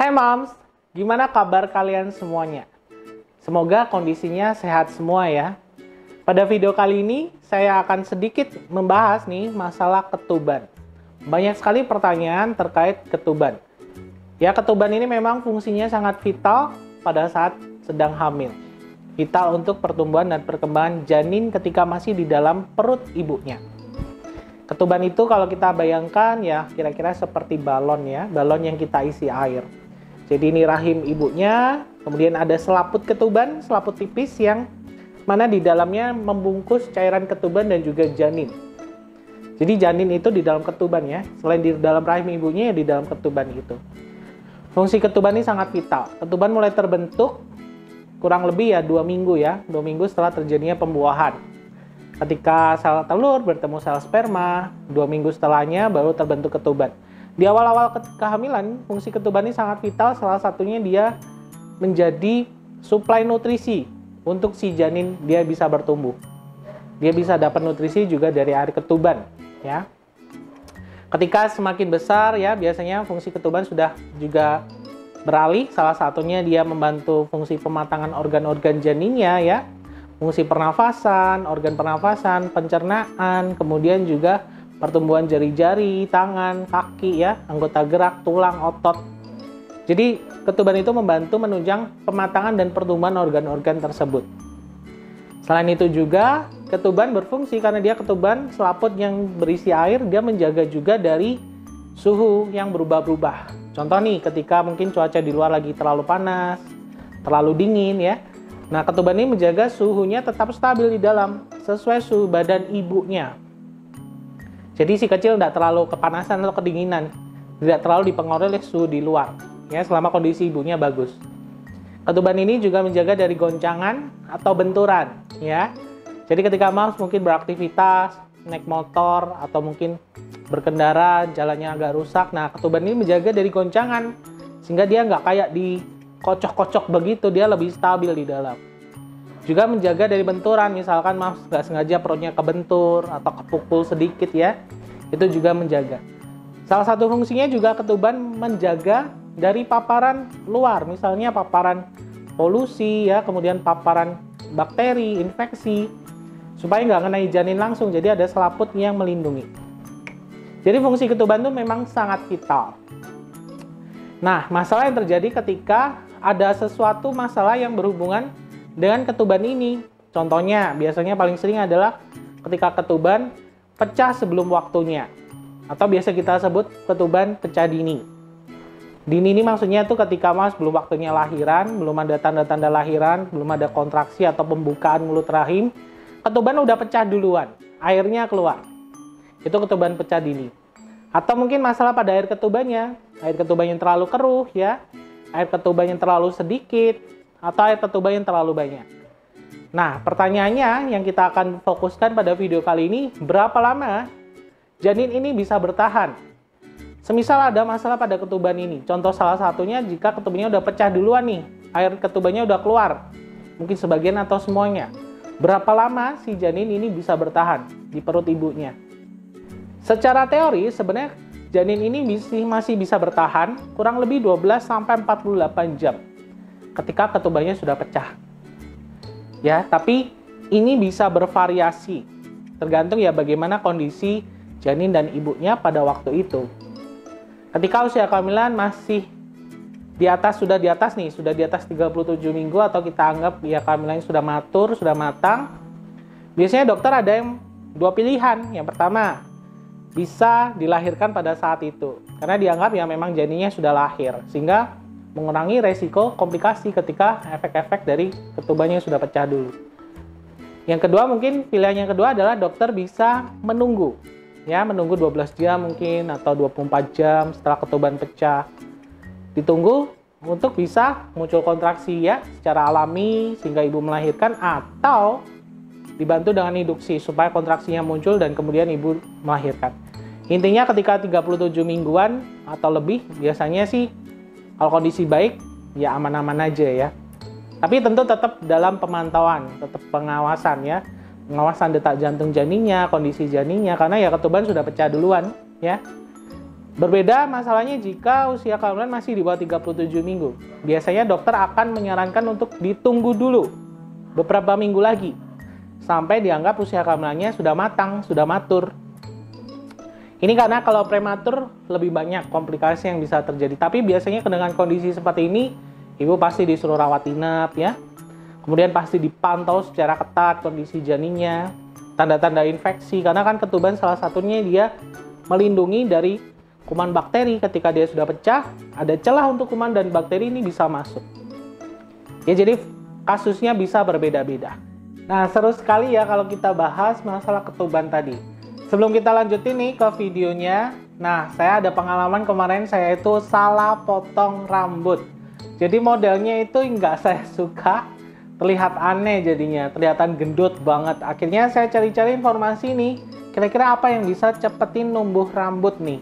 Hai moms, gimana kabar kalian semuanya? Semoga kondisinya sehat semua ya. Pada video kali ini saya akan sedikit membahas nih masalah ketuban. Banyak sekali pertanyaan terkait ketuban. Ya, ketuban ini memang fungsinya sangat vital pada saat sedang hamil. Vital untuk pertumbuhan dan perkembangan janin ketika masih di dalam perut ibunya. Ketuban itu kalau kita bayangkan ya kira-kira seperti balon ya, balon yang kita isi air. Jadi ini rahim ibunya, kemudian ada selaput ketuban, selaput tipis yang mana di dalamnya membungkus cairan ketuban dan juga janin. Jadi janin itu di dalam ketuban ya, selain di dalam rahim ibunya ya di dalam ketuban itu. Fungsi ketuban ini sangat vital. Ketuban mulai terbentuk kurang lebih ya 2 minggu ya, 2 minggu setelah terjadinya pembuahan. Ketika sel telur bertemu sel sperma, 2 minggu setelahnya baru terbentuk ketuban. Di awal-awal kehamilan, fungsi ketuban ini sangat vital, salah satunya dia menjadi suplai nutrisi untuk si janin dia bisa bertumbuh. Dia bisa dapat nutrisi juga dari air ketuban, ya. Ketika semakin besar ya, biasanya fungsi ketuban sudah juga beralih, salah satunya dia membantu fungsi pematangan organ-organ janinnya ya. Fungsi pernafasan, organ pernafasan, pencernaan, kemudian juga pertumbuhan jari-jari, tangan, kaki ya, anggota gerak, tulang, otot. Jadi ketuban itu membantu menunjang pematangan dan pertumbuhan organ-organ tersebut. Selain itu juga ketuban berfungsi karena dia ketuban selaput yang berisi air, dia menjaga juga dari suhu yang berubah-ubah. Contoh nih, ketika mungkin cuaca di luar lagi terlalu panas, terlalu dingin ya. Nah, ketuban ini menjaga suhunya tetap stabil di dalam sesuai suhu badan ibunya. Jadi si kecil tidak terlalu kepanasan atau kedinginan, tidak terlalu dipengaruhi oleh suhu di luar, ya selama kondisi ibunya bagus. Ketuban ini juga menjaga dari goncangan atau benturan, ya. Jadi ketika moms mungkin beraktivitas, naik motor atau mungkin berkendara, jalannya agak rusak, nah ketuban ini menjaga dari goncangan, sehingga dia nggak kayak dikocok-kocok begitu, dia lebih stabil di dalam. Juga menjaga dari benturan, misalkan moms nggak sengaja perutnya kebentur atau kepukul sedikit ya, itu juga menjaga. Salah satu fungsinya juga ketuban menjaga dari paparan luar, misalnya paparan polusi ya, kemudian paparan bakteri, infeksi, supaya nggak kena janin langsung, jadi ada selaput yang melindungi. Jadi fungsi ketuban itu memang sangat vital. Nah, masalah yang terjadi ketika ada sesuatu masalah yang berhubungan dengan ketuban ini. Contohnya, biasanya paling sering adalah ketika ketuban pecah sebelum waktunya. Atau biasa kita sebut ketuban pecah dini. Dini ini maksudnya tuh ketika mas belum waktunya lahiran, belum ada tanda-tanda lahiran, belum ada kontraksi atau pembukaan mulut rahim, ketuban udah pecah duluan, airnya keluar. Itu ketuban pecah dini. Atau mungkin masalah pada air ketubannya yang terlalu keruh ya, air ketuban yang terlalu sedikit, atau air ketuban yang terlalu banyak. Nah, pertanyaannya yang kita akan fokuskan pada video kali ini, berapa lama janin ini bisa bertahan? Semisal ada masalah pada ketuban ini, contoh salah satunya jika ketubannya udah pecah duluan nih, air ketubannya udah keluar, mungkin sebagian atau semuanya. Berapa lama si janin ini bisa bertahan di perut ibunya? Secara teori sebenarnya janin ini masih bisa bertahan kurang lebih 12-48 jam ketika ketubannya sudah pecah. Ya, tapi ini bisa bervariasi tergantung ya bagaimana kondisi janin dan ibunya pada waktu itu. Ketika usia kehamilan masih sudah di atas 37 minggu atau kita anggap ya kehamilannya sudah matur, sudah matang. Biasanya dokter ada yang 2 pilihan. Yang pertama, bisa dilahirkan pada saat itu. Karena dianggap ya memang janinnya sudah lahir, sehingga mengurangi resiko komplikasi ketika efek-efek dari ketubannya sudah pecah dulu. Yang kedua, mungkin pilihan yang kedua adalah dokter bisa menunggu. Ya, menunggu 12 jam mungkin atau 24 jam setelah ketuban pecah. Ditunggu untuk bisa muncul kontraksi ya secara alami sehingga ibu melahirkan, atau dibantu dengan induksi supaya kontraksinya muncul dan kemudian ibu melahirkan. Intinya ketika 37 mingguan atau lebih biasanya sih kalau kondisi baik ya aman-aman aja ya. Tapi tentu tetap dalam pemantauan, tetap pengawasan ya. Pengawasan detak jantung janinnya, kondisi janinnya, karena ya ketuban sudah pecah duluan ya. Berbeda masalahnya jika usia kehamilan masih di bawah 37 minggu. Biasanya dokter akan menyarankan untuk ditunggu dulu beberapa minggu lagi sampai dianggap usia kehamilannya sudah matang, sudah matur. Ini karena kalau prematur lebih banyak komplikasi yang bisa terjadi. Tapi biasanya dengan kondisi seperti ini, ibu pasti disuruh rawat inap ya. Kemudian pasti dipantau secara ketat kondisi janinnya, tanda-tanda infeksi. Karena kan ketuban salah satunya dia melindungi dari kuman bakteri. Ketika dia sudah pecah, ada celah untuk kuman dan bakteri ini bisa masuk. Ya, jadi kasusnya bisa berbeda-beda. Nah, seru sekali ya kalau kita bahas masalah ketuban tadi. Sebelum kita lanjutin nih ke videonya, nah saya ada pengalaman kemarin saya itu salah potong rambut. Jadi modelnya itu nggak saya suka, terlihat aneh jadinya, kelihatan gendut banget. Akhirnya saya cari-cari informasi nih, kira-kira apa yang bisa cepetin numbuh rambut nih.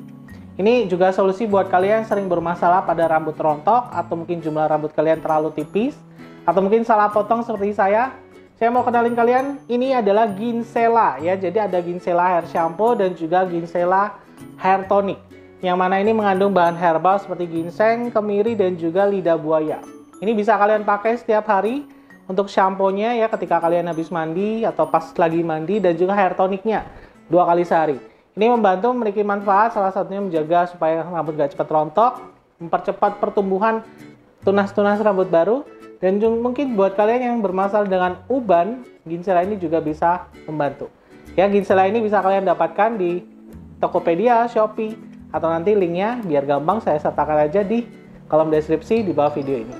Ini juga solusi buat kalian yang sering bermasalah pada rambut rontok, atau mungkin jumlah rambut kalian terlalu tipis, atau mungkin salah potong seperti saya. Saya mau kenalin kalian, ini adalah Ginsela ya. Jadi ada Ginsela Hair Shampoo dan juga Ginsela Hair Tonic. Yang mana ini mengandung bahan herbal seperti ginseng, kemiri, dan juga lidah buaya. Ini bisa kalian pakai setiap hari untuk shampoo-nya ya ketika kalian habis mandi atau pas lagi mandi, dan juga hair toniknya 2 kali sehari. Ini membantu memiliki manfaat, salah satunya menjaga supaya rambut gak cepat rontok, mempercepat pertumbuhan tunas-tunas rambut baru, dan mungkin buat kalian yang bermasalah dengan uban, Ginsela ini juga bisa membantu. Ya, Ginsela ini bisa kalian dapatkan di Tokopedia, Shopee, atau nanti linknya biar gampang saya sertakan aja di kolom deskripsi di bawah video ini.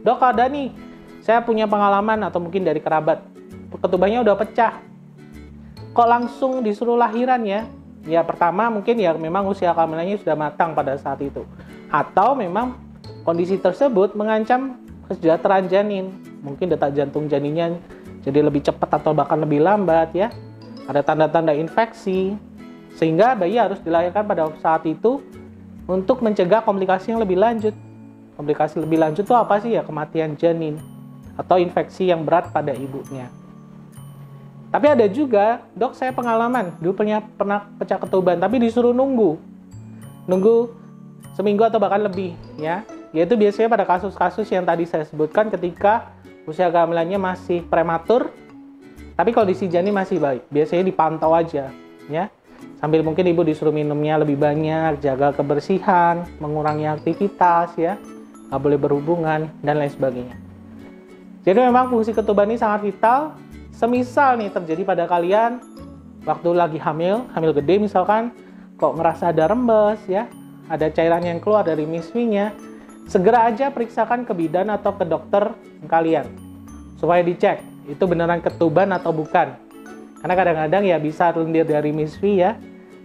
Dok, ada nih, saya punya pengalaman atau mungkin dari kerabat, ketubannya udah pecah. Kok langsung disuruh lahiran ya? Ya pertama mungkin ya memang usia kehamilannya sudah matang pada saat itu. Atau memang kondisi tersebut mengancam kesejahteraan janin. Mungkin detak jantung janinnya jadi lebih cepat atau bahkan lebih lambat ya. Ada tanda-tanda infeksi. Sehingga bayi harus dilahirkan pada saat itu untuk mencegah komplikasi yang lebih lanjut. Komplikasi lebih lanjut itu apa sih ya? Kematian janin atau infeksi yang berat pada ibunya. Tapi ada juga, dok saya pengalaman, dulu pernah pecah ketuban, tapi disuruh nunggu seminggu atau bahkan lebih ya. Yaitu biasanya pada kasus-kasus yang tadi saya sebutkan ketika usia kehamilannya masih prematur, tapi kondisi janin masih baik. Biasanya dipantau aja ya. Sambil mungkin ibu disuruh minumnya lebih banyak, jaga kebersihan, mengurangi aktivitas ya, nggak boleh berhubungan dan lain sebagainya. Jadi memang fungsi ketuban ini sangat vital. Semisal nih terjadi pada kalian waktu lagi hamil gede misalkan, kok ngerasa ada rembes ya, ada cairan yang keluar dari miswinya, segera aja periksakan ke bidan atau ke dokter kalian supaya dicek itu beneran ketuban atau bukan. Karena kadang-kadang ya bisa lendir dari miswi ya,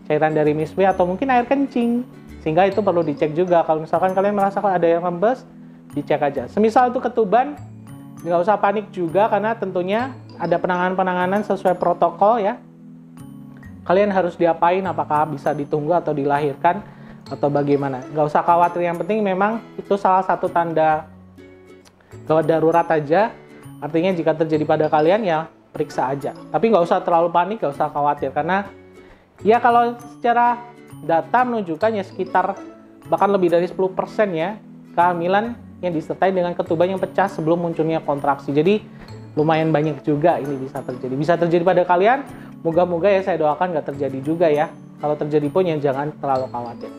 cairan dari miswi atau mungkin air kencing, sehingga itu perlu dicek juga. Kalau misalkan kalian merasakan ada yang rembes, dicek aja. Semisal itu ketuban, nggak usah panik juga karena tentunya ada penanganan-penanganan sesuai protokol ya. Kalian harus diapain, apakah bisa ditunggu atau dilahirkan atau bagaimana. Nggak usah khawatir, yang penting memang itu salah satu tanda gawat darurat aja. Artinya jika terjadi pada kalian ya periksa aja. Tapi nggak usah terlalu panik, nggak usah khawatir. Karena ya kalau secara data menunjukkan ya sekitar bahkan lebih dari 10% ya kehamilan yang disertai dengan ketuban yang pecah sebelum munculnya kontraksi. Jadi lumayan banyak juga ini bisa terjadi. Bisa terjadi pada kalian, moga-moga ya saya doakan nggak terjadi juga ya. Kalau terjadi pun ya jangan terlalu khawatir.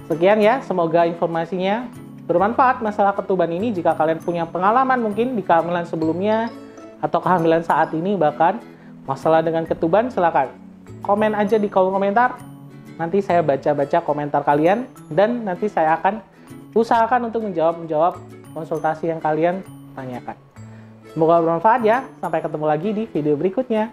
Sekian ya, semoga informasinya bermanfaat masalah ketuban ini. Jika kalian punya pengalaman mungkin di kehamilan sebelumnya atau kehamilan saat ini bahkan masalah dengan ketuban, silakan komen aja di kolom komentar. Nanti saya baca-baca komentar kalian dan nanti saya akan usahakan untuk menjawab konsultasi yang kalian tanyakan. Semoga bermanfaat ya. Sampai ketemu lagi di video berikutnya.